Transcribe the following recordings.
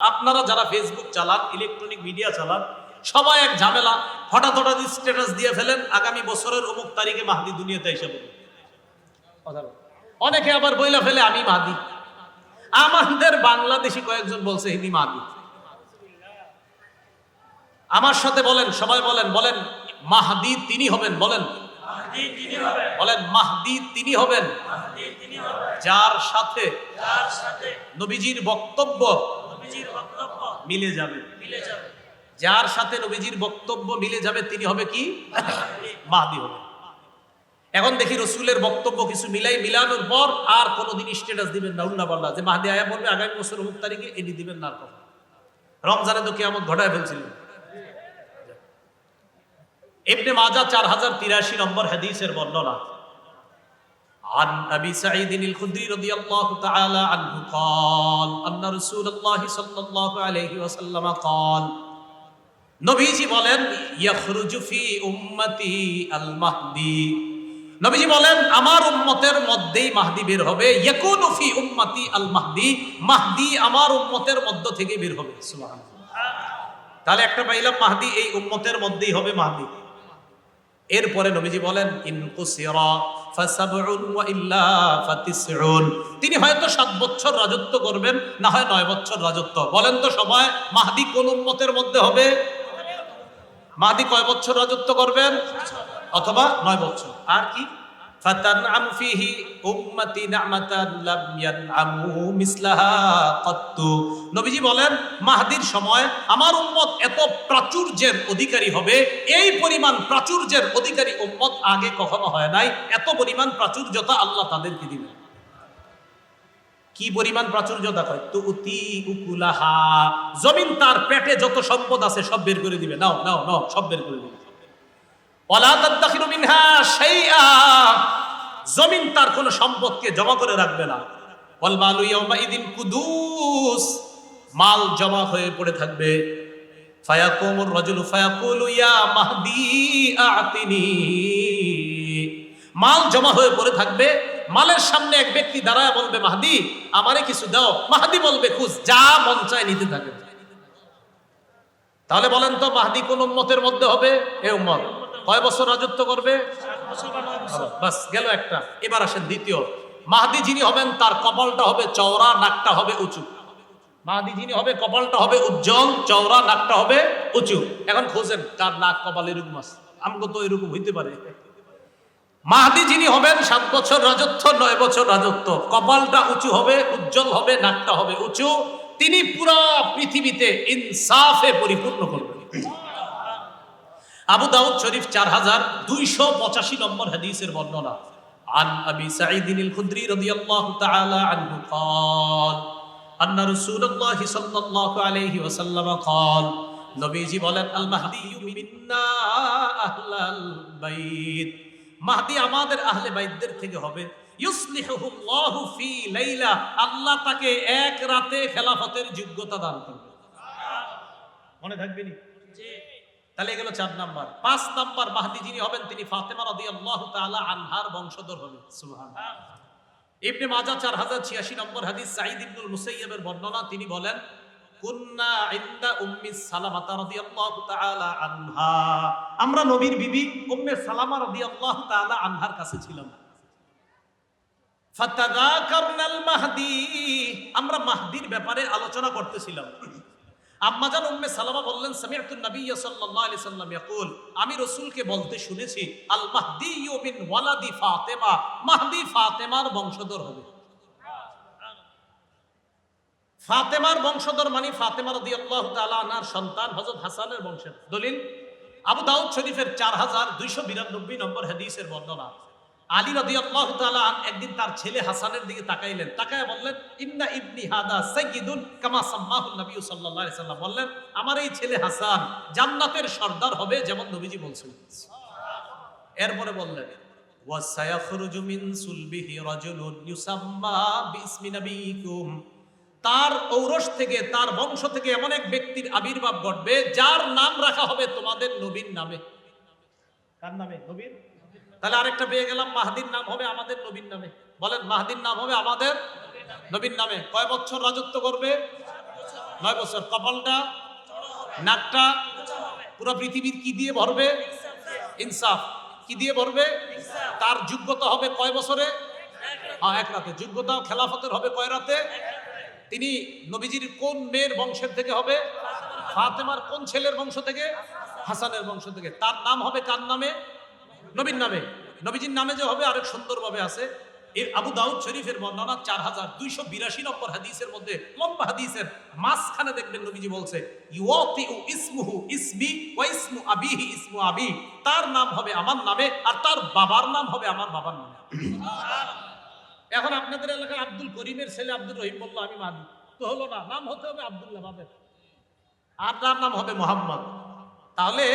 আপনারা যারা ফেসবুক চালান, ইলেকট্রনিক মিডিয়া চালান, সবাই এক ঝামেলা। হঠাৎ হঠাৎ স্ট্যাটাস দিয়ে ফেলেন আগামী বছরের অমুক তারিখে মাহদি দুনিয়াতে এসে বলবে। অনেকে আবার বইলা ফেলে আমি মাহদি। আমাদের বাংলাদেশি কয়েকজন বলছে ইনি মাহদি। আমার সাথে বলেন, সবাই বলেন, বলেন মাহদি তিনি হবেন। বলেন বলেন মাহদি তিনি হবেন যার সাথে নবীজির বক্তব্য মিলে যাবে। যার সাথে নবীজির বক্তব্য মিলে যাবে তিনি হবে কি? মাহদি হবে। এখন দেখি রসুলের বক্তব্য কিছু মিলানোর পর আর কোনোদিন স্ট্যাটাস দিবেন না উল্টা পাল্টা যে মাহদি আয়া বলবে আগামী বছর অমুক তারিখে, এটি দিবেন না। কথা রমজানে তো কিয়ামত ঘটায় ফেলছিলেন। ইবনে মাজাহ 4083 নম্বর হাদিসের বর্ণনা। عن أبي سعيد الخدري رضي الله تعالى عنه قال أن رسول الله صلى الله عليه وسلم قال নবীজি বলেন ইয়াখরুজু ফি উম্মতি আল মাহদি। নবীজি বলেন আমার উম্মতের মধ্যেই মাহদি বের হবে। ইয়াকুনু ফি উম্মতি আল মাহদি, মাহদি আমার উম্মতের মধ্য থেকে বের হবে। সুবহানাল্লাহ। তাহলে একটা পাইলাম মাহদি এই উম্মতের মধ্যেই হবে মাহদি। এরপরে নবীজি বলেন ইনকুসিরা ফাসাবউন ওয়া ইল্লা ফাতিসউন, তিনি হয়তো 7 বছর রাজত্ব করবেন, না হয় 9 বছর রাজত্ব। বলেন তো সবাই মাহদি কোন উম্মতের মধ্যে হবে? মাহদি কয় বছর রাজত্ব করবেন? অথবা 9 বছর। আর কি ফাতানআম ফিহি উম্মতি নি'মাতান লাম ইয়ানআমু মিসলাহা কাত্তু। নবীজি বলেন মাহদির সময় আমার উম্মত এত প্রাচুর্যের অধিকারী হবে, এই পরিমাণ প্রাচুর্যের অধিকারী উম্মত আগে কখনো হয় নাই। এত পরিমাণ প্রাচুর্যতা আল্লাহ তাদেরকে দিবেন। কি পরিমাণ প্রাচুর্যতা? কয় তুতি উকুলাহা, জমিন তার পেটে যত সম্পদ আছে সব বের করে দিবে। নাও নাও নাও, সব বের করে দিবে। ওয়ালা তাদাখিরু মিনহা শাইআ, জমিন তার কোনো সম্পদকে জমা করে রাখবে না। ওয়াল মালু ইয়াউমা ইদিন কুদুস, মাল জমা হয়ে পড়ে থাকবে। ফায়াকুমুর রাজুলু ফায়াকুলু ইয়া মাহদি আ'তিনি, মাল জমা হয়ে পড়ে থাকবে। মালের সামনে এক ব্যক্তি দাঁড়ায় বলবে মাহদি আমারে কিছু দাও। মাহদি বলবে খুঁজ, যা মন চায় নিতে থাকে। তাহলে বলেন তো মাহদি কোন উম্মতের মধ্যে হবে? এই উম্মত। কয় বছর রাজত্ব করবে? বাস গেল একটা। এবার আসেন দ্বিতীয়। মাহদি যিনি হবেন তার কপালটা হবে চওড়া, নাকটা হবে উঁচু। মাহদি যিনি হবে কপালটা হবে উজ্জ্বল, চওড়া, নাকটা হবে উঁচু। এখন খোঁজেন কার নাক কপাল এরকম আছে। আমগো তো এরকম হইতে পারে। মাহদি যিনি হবেন 7 বছর রাজত্ব, 9 বছর রাজত্ব, কপালটা উঁচু হবে, উজ্জ্বল হবে, নাকটা হবে উঁচু। তিনি পুরো পৃথিবীতে ইনসাফে পরিপূর্ণ করবেন। আবু দাউদ শরীফ 4285 নম্বর হাদিসের বর্ণনা। আন আবি সাঈদ আল খুদরি রাদিয়াল্লাহু তাআলা আনহু قال আন্না রাসূলুল্লাহ সাল্লাল্লাহু আলাইহি ওয়াসাল্লাম قال, নবীজি বলেন আল মাহদিয়্যু মিন্না আহলাল বাইত, মাহদি আমাদের আহলে বাইতদের থেকে হবে। ইউসলিহুল্লাহু ফি লাইলা, আল্লাহ তাকে এক রাতে খেলাফতের যোগ্যতা দান করবে। মনে থাকবে নি? জি। তাহলে এগুলো 4 নাম্বার। 5 নাম্বার মাহদি যিনি হবেন তিনি ফাতেমা রাদিয়াল্লাহু তাআলা আনহার বংশধর হবেন। সুবহানাল্লাহ। ইবনে মাজাহ 4086 নম্বর হাদিস, সাঈদ ইবনুল মুসাইয়্যিবের বর্ণনা। তিনি বলেন কুন্না ইনদা উম্মি সালামা রাদিয়াল্লাহু তাআলা আনহা, আমরা নবীর বিবি উম্মে সালামা রাদিয়াল্লাহু তাআলা আনহার কাছে ছিলাম। ফাতাযাকারনাল মাহদি, আমরা মাহদির ব্যাপারে আলোচনা করতেছিলাম। আম্মাজান উম্মে সালামা বললেন সামি'তুন নাবিয়্য সাল্লাল্লাহু আলাইহি সাল্লাম ইয়াকুল, আমি রাসূলকে বলতে শুনেছি আল মাহদিয়্যু মিন ওয়ালাদি ফাতেমা, মাহদি ফাতেমার বংশধর হবে। ফাতেমার বংশধর মানে ফাতেমা রাদিয়াল্লাহু তাআলা আনহার সন্তান হযরত হাসানের বংশের। দলিল আবু দাউদ শরীফের 4292 নম্বর হাদিসের বর্ণনা। আলী রাদিয়াল্লাহু তাআলা একদিন তার ছেলে হাসানের দিকে তাকাইলেন, তাকায় বললেন ইন্না ইবনি হাদা সাইয়্যিদুন কামা সাম্মাহু নবী সাল্লাল্লাহু আলাইহি সাল্লাম, বললেন আমার এই ছেলে হাসান জান্নাতের সর্দার হবে যেমন নবীজি বলছেন। এরপরে বললেন ওয়া সায়াখরুজু মিন সুলবিহি রাজুলুন ইউসাম্মা বিইসমি নবিকুম, তার ঔরস থেকে, তার বংশ থেকে এমন এক ব্যক্তির আবির্ভাব ঘটবে যার নাম রাখা হবে তোমাদের নবীর নামে। কার নামে? নবীর। তাহলে আরেকটা পেয়ে গেলাম, মাহদির নাম হবে আমাদের নবীর নামে। বলেন মাহদির নাম হবে আমাদের নবীর নামে। কয় বছর রাজত্ব করবে? 9 বছর। কপালটা, নাকটা পুরো পৃথিবীর কি দিয়ে ভরবে? ইনসাফ। কি দিয়ে ভরবে? তার যোগ্যতা হবে কয় বছরে? হ্যাঁ, 1 রাতে। যোগ্যতা খেলাফতের হবে কয় রাতে? তিনি নবীজির কোন মেয়ের বংশের থেকে হবে? ফাতেমার কোন ছেলের বংশ থেকে? হাসানের বংশ থেকে। তার নাম হবে কার নামে? নবীর নামে। নবীজির নামে যে হবে আরেক সুন্দরভাবে আছে। এর আবু দাউদ শরীফের বর্ণনা 4282 নম্বর হাদিসের মধ্যে, লম্বা হাদিসের মাঝখানে দেখবেন নবীজি বলছে ইউতিউ ইসমুহু ইসমি ওয়া ইসমু আবিহি ইসমু আবি। তার নাম হবে আমার নামে আর তার বাবার নাম হবে আমার বাবার নামে। এখন আপনাদের এলাকায় আব্দুল করিমের ছেলে আব্দুর রহিম বলল আমি মানি, তো হলো না, নাম হতে হবে আব্দুল্লাহ বাবের, আর তার নাম হবে মোহাম্মদ। তাহলে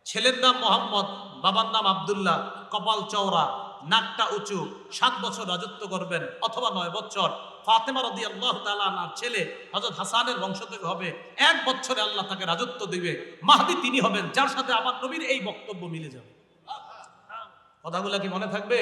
ছেলের নাম মোহাম্মদ, বাবার নাম আব্দুল্লাহ, কপাল চওড়া, নাকটা উঁচু, 7 বছর রাজত্ব করবেন অথবা 9 বছর। ফাতেমা রাদিয়াল্লাহু তাআলা আনহার ছেলে হযরত হাসানের বংশ থেকে হবে, 1 বছরে আল্লাহ তাকে রাজত্ব দিবে। মাহদি তিনি হবেন যার সাথে আমার নবীর এই বক্তব্য মিলে যাবে। কথাগুলো কি মনে থাকবে?